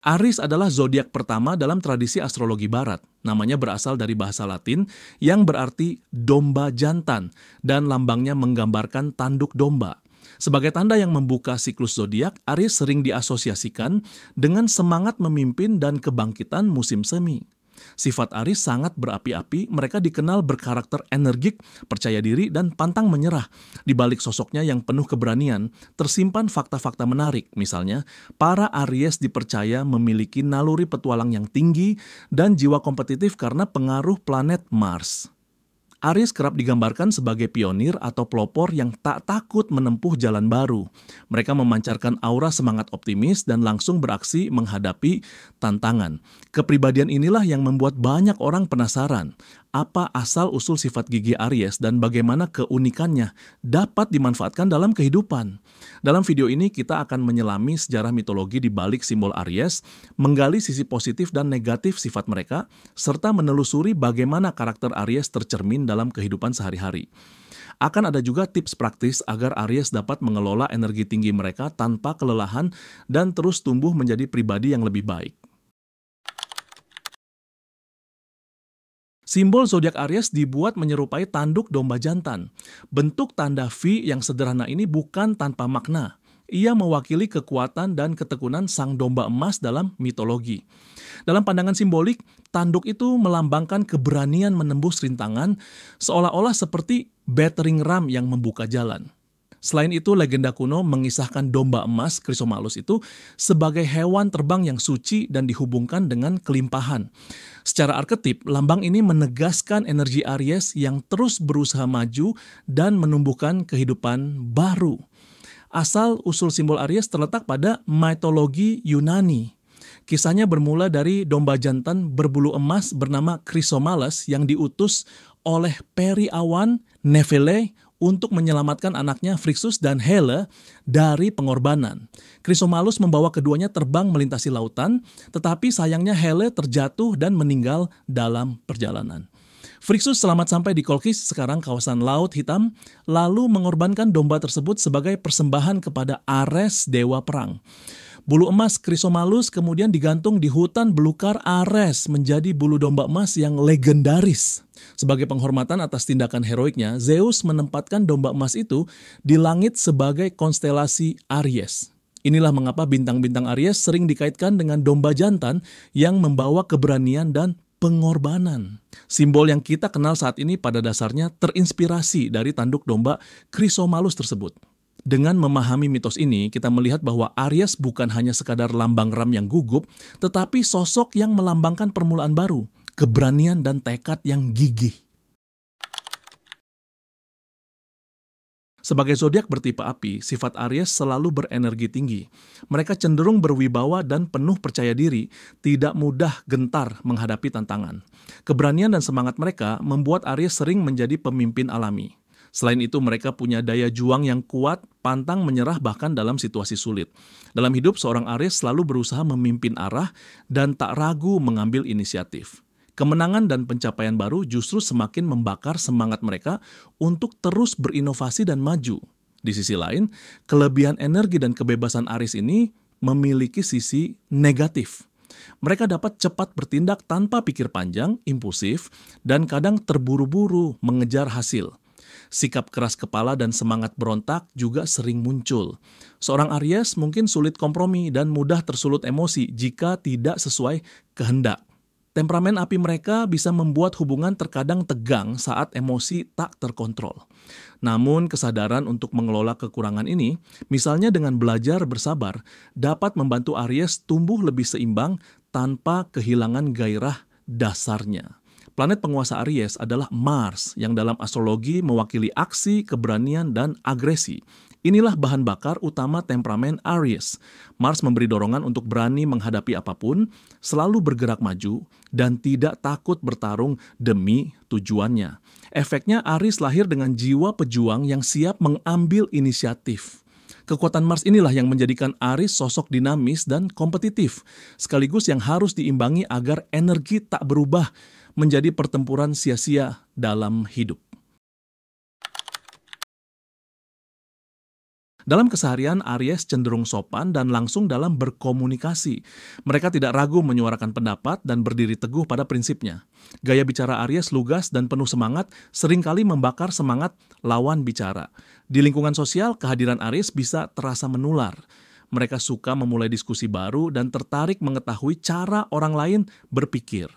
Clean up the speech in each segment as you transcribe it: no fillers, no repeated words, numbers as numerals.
Aries adalah zodiak pertama dalam tradisi astrologi barat. Namanya berasal dari bahasa Latin yang berarti domba jantan dan lambangnya menggambarkan tanduk domba. Sebagai tanda yang membuka siklus zodiak, Aries sering diasosiasikan dengan semangat memimpin dan kebangkitan musim semi. Sifat Aries sangat berapi-api, mereka dikenal berkarakter energik, percaya diri, dan pantang menyerah. Di balik sosoknya yang penuh keberanian, tersimpan fakta-fakta menarik. Misalnya, para Aries dipercaya memiliki naluri petualang yang tinggi dan jiwa kompetitif karena pengaruh planet Mars. Aries kerap digambarkan sebagai pionir atau pelopor yang tak takut menempuh jalan baru. Mereka memancarkan aura semangat optimis dan langsung beraksi menghadapi tantangan. Kepribadian inilah yang membuat banyak orang penasaran. Apa asal-usul sifat gigi Aries dan bagaimana keunikannya dapat dimanfaatkan dalam kehidupan? Dalam video ini kita akan menyelami sejarah mitologi di balik simbol Aries, menggali sisi positif dan negatif sifat mereka, serta menelusuri bagaimana karakter Aries tercermin dalam kehidupan sehari-hari. Akan ada juga tips praktis agar Aries dapat mengelola energi tinggi mereka tanpa kelelahan dan terus tumbuh menjadi pribadi yang lebih baik. Simbol zodiak Aries dibuat menyerupai tanduk domba jantan. Bentuk tanda V yang sederhana ini bukan tanpa makna. Ia mewakili kekuatan dan ketekunan sang domba emas dalam mitologi. Dalam pandangan simbolik, tanduk itu melambangkan keberanian menembus rintangan, seolah-olah seperti battering ram yang membuka jalan. Selain itu, legenda kuno mengisahkan domba emas Chrysomalus itu sebagai hewan terbang yang suci dan dihubungkan dengan kelimpahan. Secara arketip, lambang ini menegaskan energi Aries yang terus berusaha maju dan menumbuhkan kehidupan baru. Asal-usul simbol Aries terletak pada mitologi Yunani. Kisahnya bermula dari domba jantan berbulu emas bernama Chrysomalus yang diutus oleh peri awan Nephele untuk menyelamatkan anaknya Phrixus dan Helle dari pengorbanan. Chrysomalus membawa keduanya terbang melintasi lautan, tetapi sayangnya Helle terjatuh dan meninggal dalam perjalanan. Phrixus selamat sampai di Kolkis, sekarang kawasan Laut Hitam, lalu mengorbankan domba tersebut sebagai persembahan kepada Ares, dewa perang. Bulu emas Chrysomalus kemudian digantung di hutan belukar Ares menjadi bulu domba emas yang legendaris. Sebagai penghormatan atas tindakan heroiknya, Zeus menempatkan domba emas itu di langit sebagai konstelasi Aries. Inilah mengapa bintang-bintang Aries sering dikaitkan dengan domba jantan yang membawa keberanian dan pengorbanan. Simbol yang kita kenal saat ini pada dasarnya terinspirasi dari tanduk domba Chrysomalus tersebut. Dengan memahami mitos ini, kita melihat bahwa Aries bukan hanya sekadar lambang ram yang gugup, tetapi sosok yang melambangkan permulaan baru, keberanian dan tekad yang gigih. Sebagai zodiak bertipe api, sifat Aries selalu berenergi tinggi. Mereka cenderung berwibawa dan penuh percaya diri, tidak mudah gentar menghadapi tantangan. Keberanian dan semangat mereka membuat Aries sering menjadi pemimpin alami. Selain itu, mereka punya daya juang yang kuat, pantang menyerah bahkan dalam situasi sulit. Dalam hidup, seorang Aries selalu berusaha memimpin arah dan tak ragu mengambil inisiatif. Kemenangan dan pencapaian baru justru semakin membakar semangat mereka untuk terus berinovasi dan maju. Di sisi lain, kelebihan energi dan kebebasan Aries ini memiliki sisi negatif. Mereka dapat cepat bertindak tanpa pikir panjang, impulsif, dan kadang terburu-buru mengejar hasil. Sikap keras kepala dan semangat berontak juga sering muncul. Seorang Aries mungkin sulit kompromi dan mudah tersulut emosi jika tidak sesuai kehendak. Temperamen api mereka bisa membuat hubungan terkadang tegang saat emosi tak terkontrol. Namun kesadaran untuk mengelola kekurangan ini, misalnya dengan belajar bersabar, dapat membantu Aries tumbuh lebih seimbang tanpa kehilangan gairah dasarnya. Planet penguasa Aries adalah Mars yang dalam astrologi mewakili aksi, keberanian, dan agresi. Inilah bahan bakar utama temperamen Aries. Mars memberi dorongan untuk berani menghadapi apapun, selalu bergerak maju, dan tidak takut bertarung demi tujuannya. Efeknya Aries lahir dengan jiwa pejuang yang siap mengambil inisiatif. Kekuatan Mars inilah yang menjadikan Aries sosok dinamis dan kompetitif, sekaligus yang harus diimbangi agar energi tak berubah menjadi pertempuran sia-sia dalam hidup. Dalam keseharian, Aries cenderung sopan dan langsung dalam berkomunikasi. Mereka tidak ragu menyuarakan pendapat dan berdiri teguh pada prinsipnya. Gaya bicara Aries lugas dan penuh semangat, seringkali membakar semangat lawan bicara. Di lingkungan sosial, kehadiran Aries bisa terasa menular. Mereka suka memulai diskusi baru dan tertarik mengetahui cara orang lain berpikir.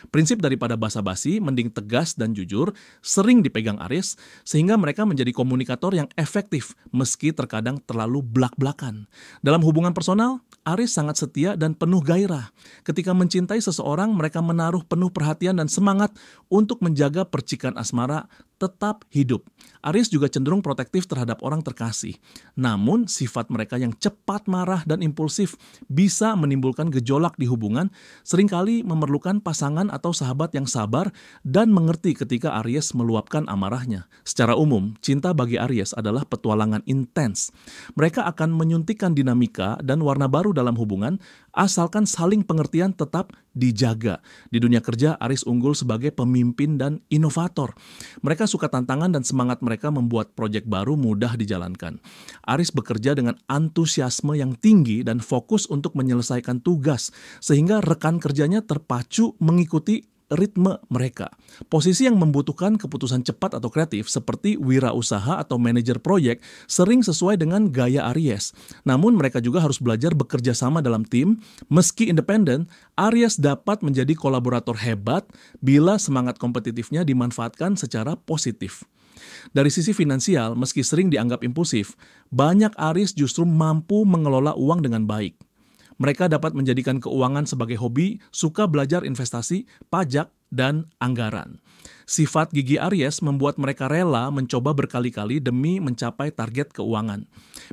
Prinsip daripada basa-basi, mending tegas dan jujur, sering dipegang Aries, sehingga mereka menjadi komunikator yang efektif, meski terkadang terlalu blak-blakan. Dalam hubungan personal, Aries sangat setia dan penuh gairah. Ketika mencintai seseorang, mereka menaruh penuh perhatian dan semangat untuk menjaga percikan asmara tetap hidup. Aries juga cenderung protektif terhadap orang terkasih. Namun, sifat mereka yang cepat marah dan impulsif bisa menimbulkan gejolak di hubungan, seringkali memerlukan pasangan atau sahabat yang sabar dan mengerti ketika Aries meluapkan amarahnya. Secara umum, cinta bagi Aries adalah petualangan intens. Mereka akan menyuntikkan dinamika dan warna baru dalam hubungan, asalkan saling pengertian tetap dijaga. Di dunia kerja, Aries unggul sebagai pemimpin dan inovator. Mereka suka tantangan dan semangat mereka membuat proyek baru mudah dijalankan. Aries bekerja dengan antusiasme yang tinggi dan fokus untuk menyelesaikan tugas, sehingga rekan kerjanya terpacu mengikuti ritme mereka. Posisi yang membutuhkan keputusan cepat atau kreatif seperti wirausaha atau manajer proyek sering sesuai dengan gaya Aries. Namun mereka juga harus belajar bekerja sama dalam tim. Meski independen, Aries dapat menjadi kolaborator hebat bila semangat kompetitifnya dimanfaatkan secara positif. Dari sisi finansial, meski sering dianggap impulsif, banyak Aries justru mampu mengelola uang dengan baik. Mereka dapat menjadikan keuangan sebagai hobi, suka belajar investasi, pajak, dan anggaran. Sifat gigi Aries membuat mereka rela mencoba berkali-kali demi mencapai target keuangan.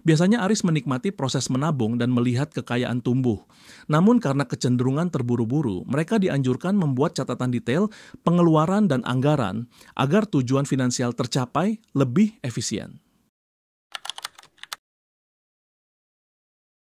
Biasanya Aries menikmati proses menabung dan melihat kekayaan tumbuh. Namun karena kecenderungan terburu-buru, mereka dianjurkan membuat catatan detail pengeluaran dan anggaran agar tujuan finansial tercapai lebih efisien.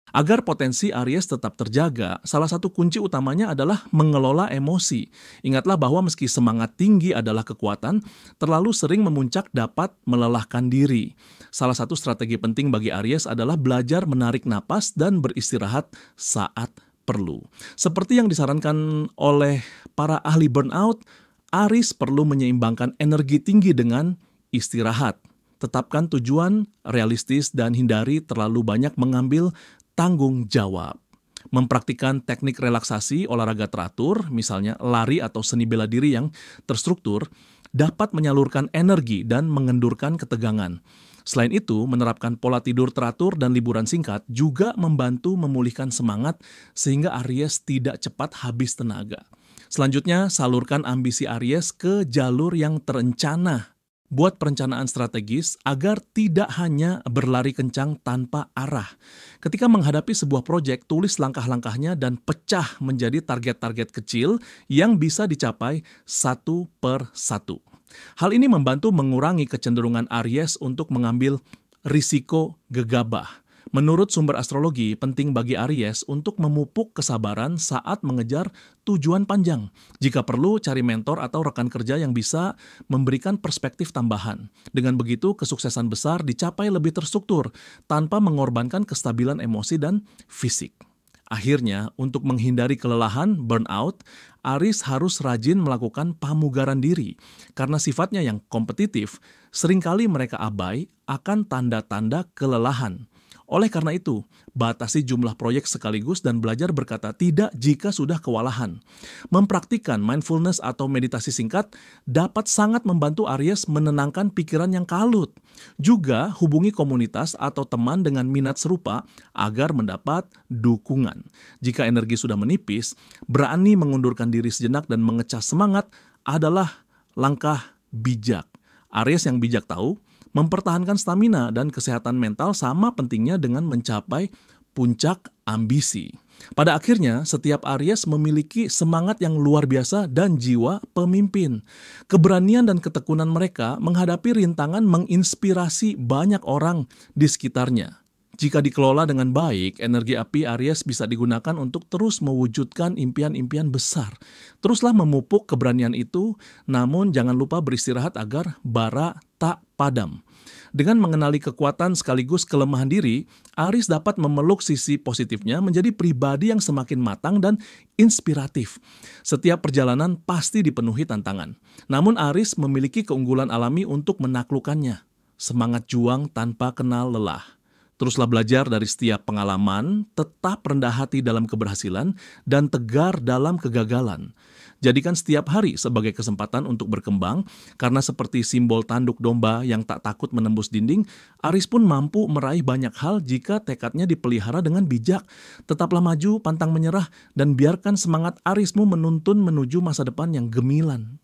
Agar potensi Aries tetap terjaga, salah satu kunci utamanya adalah mengelola emosi. Ingatlah bahwa meski semangat tinggi adalah kekuatan, terlalu sering memuncak dapat melelahkan diri. Salah satu strategi penting bagi Aries adalah belajar menarik napas dan beristirahat saat perlu. Seperti yang disarankan oleh para ahli burnout, Aries perlu menyeimbangkan energi tinggi dengan istirahat. Tetapkan tujuan realistis dan hindari terlalu banyak mengambil tanggung jawab. Mempraktikkan teknik relaksasi olahraga teratur, misalnya lari atau seni bela diri yang terstruktur, dapat menyalurkan energi dan mengendurkan ketegangan. Selain itu, menerapkan pola tidur teratur dan liburan singkat juga membantu memulihkan semangat sehingga Aries tidak cepat habis tenaga. Selanjutnya, salurkan ambisi Aries ke jalur yang terencana. Buat perencanaan strategis agar tidak hanya berlari kencang tanpa arah. Ketika menghadapi sebuah proyek, tulis langkah-langkahnya dan pecah menjadi target-target kecil yang bisa dicapai satu per satu. Hal ini membantu mengurangi kecenderungan Aries untuk mengambil risiko gegabah. Menurut sumber astrologi, penting bagi Aries untuk memupuk kesabaran saat mengejar tujuan panjang. Jika perlu, cari mentor atau rekan kerja yang bisa memberikan perspektif tambahan. Dengan begitu, kesuksesan besar dicapai lebih terstruktur, tanpa mengorbankan kestabilan emosi dan fisik. Akhirnya, untuk menghindari kelelahan, burnout, Aries harus rajin melakukan pamugaran diri. Karena sifatnya yang kompetitif, seringkali mereka abai akan tanda-tanda kelelahan. Oleh karena itu, batasi jumlah proyek sekaligus dan belajar berkata tidak jika sudah kewalahan. Mempraktikkan mindfulness atau meditasi singkat dapat sangat membantu Aries menenangkan pikiran yang kalut. Juga hubungi komunitas atau teman dengan minat serupa agar mendapat dukungan. Jika energi sudah menipis, berani mengundurkan diri sejenak dan mengecas semangat adalah langkah bijak. Aries yang bijak tahu, mempertahankan stamina dan kesehatan mental sama pentingnya dengan mencapai puncak ambisi. Pada akhirnya, setiap Aries memiliki semangat yang luar biasa dan jiwa pemimpin. Keberanian dan ketekunan mereka menghadapi rintangan menginspirasi banyak orang di sekitarnya. Jika dikelola dengan baik, energi api Aries bisa digunakan untuk terus mewujudkan impian-impian besar. Teruslah memupuk keberanian itu, namun jangan lupa beristirahat agar bara tak padam. Dengan mengenali kekuatan sekaligus kelemahan diri, Aris dapat memeluk sisi positifnya menjadi pribadi yang semakin matang dan inspiratif. Setiap perjalanan pasti dipenuhi tantangan. Namun Aris memiliki keunggulan alami untuk menaklukkannya. Semangat juang tanpa kenal lelah. Teruslah belajar dari setiap pengalaman, tetap rendah hati dalam keberhasilan, dan tegar dalam kegagalan. Jadikan setiap hari sebagai kesempatan untuk berkembang, karena seperti simbol tanduk domba yang tak takut menembus dinding, Aris pun mampu meraih banyak hal jika tekadnya dipelihara dengan bijak. Tetaplah maju, pantang menyerah, dan biarkan semangat Arismu menuntun menuju masa depan yang gemilang.